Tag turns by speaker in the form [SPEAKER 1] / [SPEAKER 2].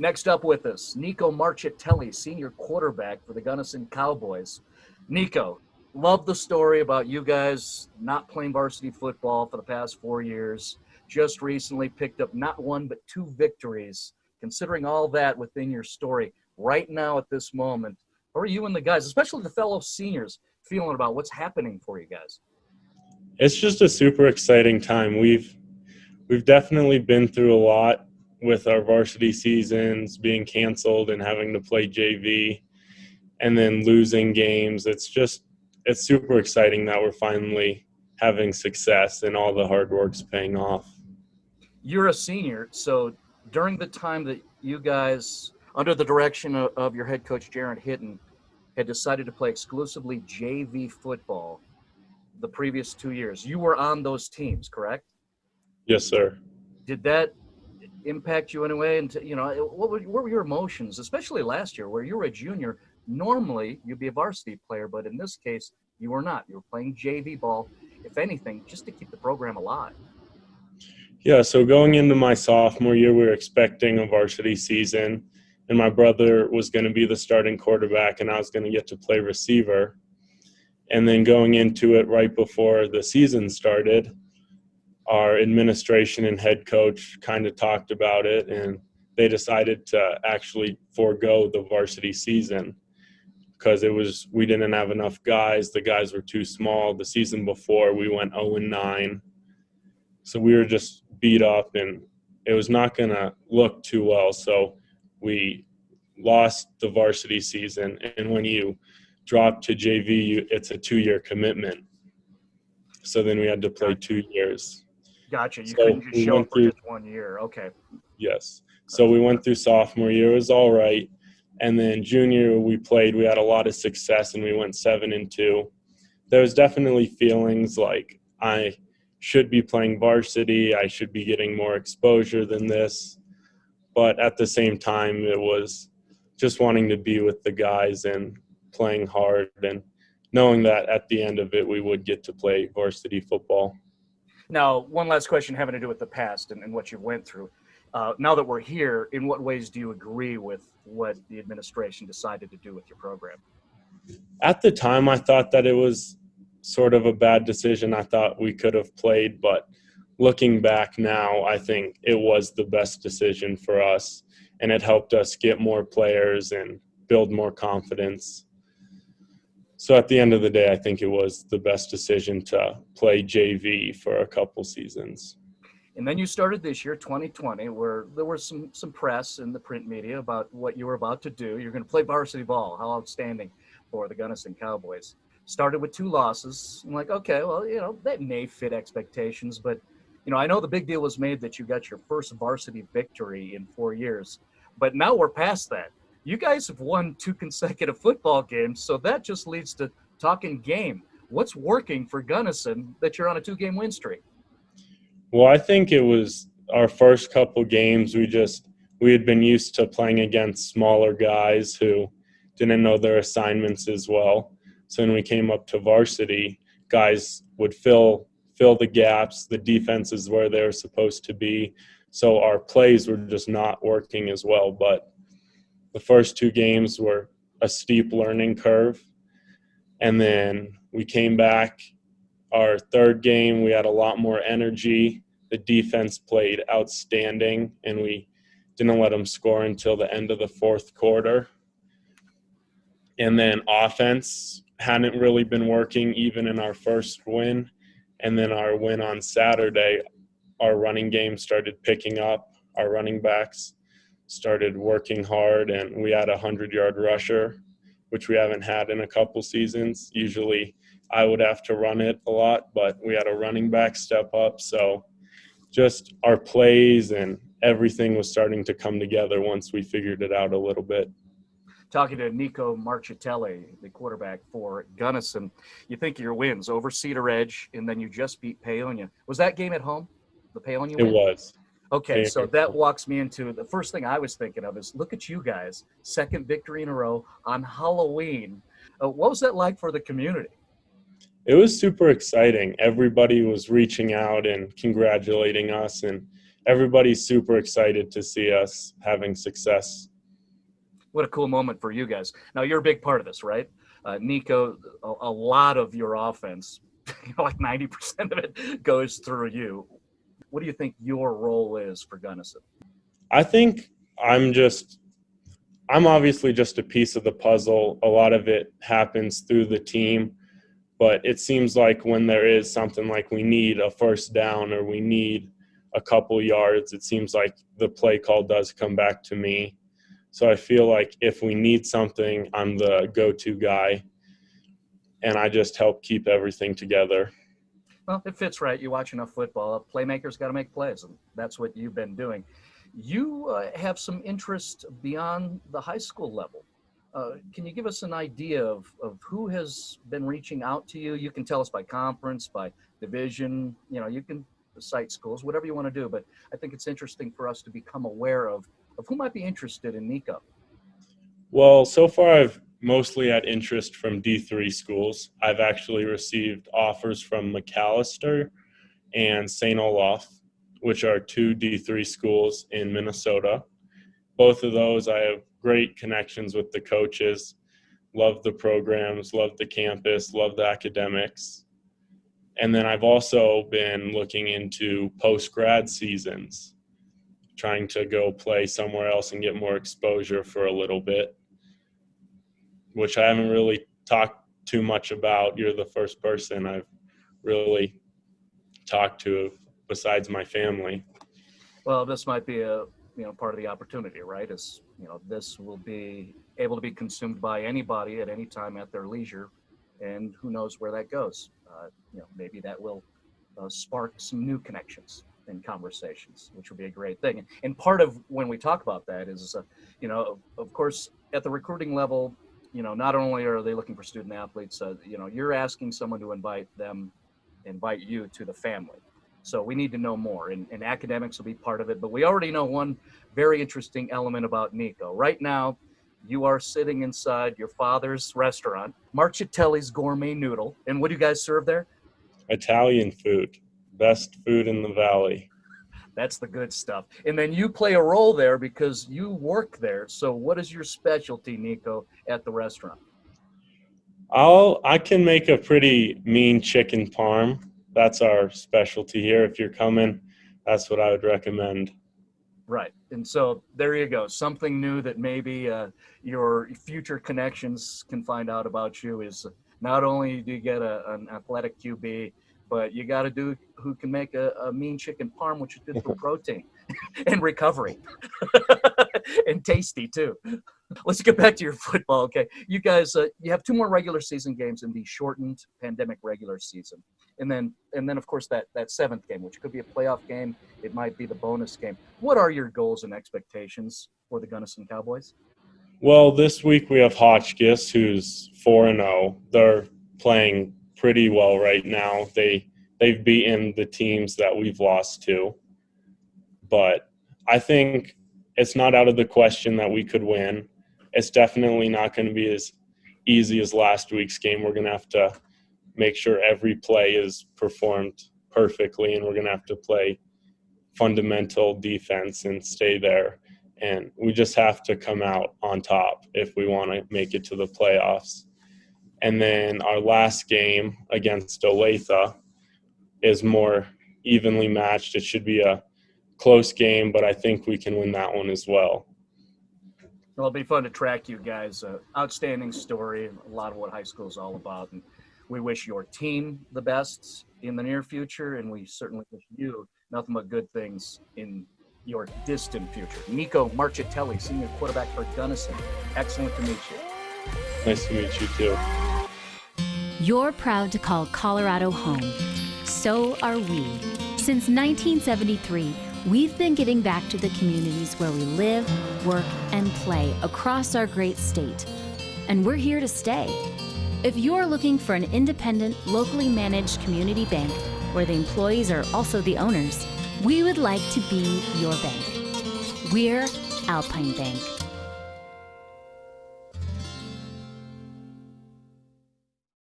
[SPEAKER 1] Next up with us, Nico Marchitelli, senior quarterback for the Gunnison Cowboys. Nico, love the story about you guys not playing varsity football for the past 4 years. Just recently picked up not one but two victories. Considering all that within your story, right now at this moment, how are you and the guys, especially the fellow seniors, feeling about what's happening for you guys?
[SPEAKER 2] It's just a super exciting time. We've definitely been through a lot with our varsity seasons being canceled and having to play JV and then losing games. It's super exciting that we're finally having success and all the hard work's paying off.
[SPEAKER 1] You're a senior, so during the time that you guys, under the direction of your head coach, Jaron Hitton, had decided to play exclusively JV football the previous 2 years, you were on those teams, correct?
[SPEAKER 2] Yes, sir.
[SPEAKER 1] Did that impact you in a way? And what were your emotions, especially last year where you were a junior? Normally, you'd be a varsity player, but in this case, you were not. You were playing JV ball, if anything, just to keep the program alive.
[SPEAKER 2] Yeah, so going into my sophomore year, we were expecting a varsity season, and my brother was going to be the starting quarterback, and I was going to get to play receiver. And then going into it right before the season started, our administration and head coach kind of talked about it, and they decided to actually forego the varsity season because we didn't have enough guys. The guys were too small. The season before, we went 0-9. So we were just beat up, and it was not going to look too well. So we lost the varsity season, and when you drop to JV, it's a 2-year commitment. So then we had to play 2 years.
[SPEAKER 1] Gotcha. You couldn't just show up for just 1 year. Okay.
[SPEAKER 2] Yes. So we went through sophomore year. It was all right. And then junior, we had a lot of success, and we went 7-2. There was definitely feelings like I should be playing varsity. I should be getting more exposure than this. But at the same time, it was just wanting to be with the guys and playing hard and knowing that at the end of it, we would get to play varsity football.
[SPEAKER 1] Now, one last question having to do with the past and what you went through. Now that we're here, in what ways do you agree with what the administration decided to do with your program?
[SPEAKER 2] At the time, I thought that it was sort of a bad decision. I thought we could have played, but looking back now, I think it was the best decision for us, and it helped us get more players and build more confidence. So at the end of the day, I think it was the best decision to play JV for a couple seasons.
[SPEAKER 1] And then you started this year, 2020, where there was some press in the print media about what you were about to do. You're going to play varsity ball. How outstanding for the Gunnison Cowboys. Started with 2 losses. I'm like, okay, well, that may fit expectations. But, I know the big deal was made that you got your first varsity victory in 4 years. But now we're past that. You guys have won 2 consecutive football games, so that just leads to talking game. What's working for Gunnison that you're on a 2-game win streak?
[SPEAKER 2] Well, I think it was our first couple games. We had been used to playing against smaller guys who didn't know their assignments as well. So when we came up to varsity, guys would fill the gaps. The defense is where they were supposed to be. So our plays were just not working as well. But the first 2 games were a steep learning curve. And then we came back. Our 3rd game, we had a lot more energy. The defense played outstanding, and we didn't let them score until the end of the 4th quarter. And then offense hadn't really been working even in our first win. And then our win on Saturday, our running game started picking up. Our running backs started working hard, and we had a 100-yard rusher, which we haven't had in a couple seasons. Usually I would have to run it a lot, but we had a running back step up. So just our plays and everything was starting to come together once we figured it out a little bit.
[SPEAKER 1] Talking to Nico Marchitelli, the quarterback for Gunnison, you think of your wins over Cederedge, and then you just beat Paonia. Was that game at home, the Paonia win?
[SPEAKER 2] It was.
[SPEAKER 1] Okay, so that walks me into the first thing I was thinking of is, look at you guys, 2nd victory in a row on Halloween. What was that like for the community?
[SPEAKER 2] It was super exciting. Everybody was reaching out and congratulating us, and everybody's super excited to see us having success.
[SPEAKER 1] What a cool moment for you guys. Now, you're a big part of this, right? Nico, a lot of your offense, like 90% of it goes through you. What do you think your role is for Gunnison?
[SPEAKER 2] I think I'm just I'm obviously just a piece of the puzzle. A lot of it happens through the team, but it seems like when there is something like we need a first down or we need a couple yards, it seems like the play call does come back to me. So I feel like if we need something, I'm the go-to guy, and I just help keep everything together.
[SPEAKER 1] Well, it fits right. You watch enough football, a playmaker's got to make plays, and that's what you've been doing. You have some interest beyond the high school level. Can you give us an idea of who has been reaching out to you? You can tell us by conference, by division, you can cite schools, whatever you want to do. But I think it's interesting for us to become aware of who might be interested in Nico.
[SPEAKER 2] Well, so far I've mostly had interest from D3 schools. I've actually received offers from McAllister and St. Olaf, which are two D3 schools in Minnesota. Both of those, I have great connections with the coaches, love the programs, love the campus, love the academics. And then I've also been looking into post-grad seasons, trying to go play somewhere else and get more exposure for a little bit, which I haven't really talked too much about. You're the first person I've really talked to besides my family.
[SPEAKER 1] Well, this might be a part of the opportunity, right? Is this will be able to be consumed by anybody at any time at their leisure, and who knows where that goes. Maybe that will spark some new connections and conversations, which would be a great thing. And part of when we talk about that is, of course, at the recruiting level, not only are they looking for student athletes, you're asking someone to invite you to the family. So we need to know more, and academics will be part of it. But we already know one very interesting element about Nico. Right now, you are sitting inside your father's restaurant, Marchitelli's Gourmet Noodle. And what do you guys serve there?
[SPEAKER 2] Italian food, best food in the valley.
[SPEAKER 1] That's the good stuff. And then you play a role there because you work there. So what is your specialty, Nico, at the restaurant?
[SPEAKER 2] I can make a pretty mean chicken parm. That's our specialty here. If you're coming, that's what I would recommend.
[SPEAKER 1] Right. And so there you go. Something new that maybe your future connections can find out about you is not only do you get an athletic QB, but you got to do who can make a mean chicken parm, which is good for protein and recovery and tasty too. Let's get back to your football. Okay. You guys, you have two more regular season games in the shortened pandemic regular season. And then of course that seventh game, which could be a playoff game. It might be the bonus game. What are your goals and expectations for the Gunnison Cowboys?
[SPEAKER 2] Well, this week we have Hotchkiss, who's 4-0. They're playing pretty well right now. They've beaten the teams that we've lost to. But I think it's not out of the question that we could win. It's definitely not going to be as easy as last week's game. We're going to have to make sure every play is performed perfectly, and we're going to have to play fundamental defense and stay there. And we just have to come out on top if we want to make it to the playoffs. And then our last game against Olathe is more evenly matched. It should be a close game, but I think we can win that one as well.
[SPEAKER 1] Well, it'll be fun to track you guys. Outstanding story, a lot of what high school is all about. And we wish your team the best in the near future, and we certainly wish you nothing but good things in your distant future. Nico Marchitelli, senior quarterback for Gunnison. Excellent to meet you.
[SPEAKER 2] Nice to meet you too.
[SPEAKER 3] You're proud to call Colorado home. So are we. Since 1973, we've been giving back to the communities where we live, work, and play across our great state. And we're here to stay. If you're looking for an independent, locally managed community bank where the employees are also the owners, we would like to be your bank. We're Alpine Bank.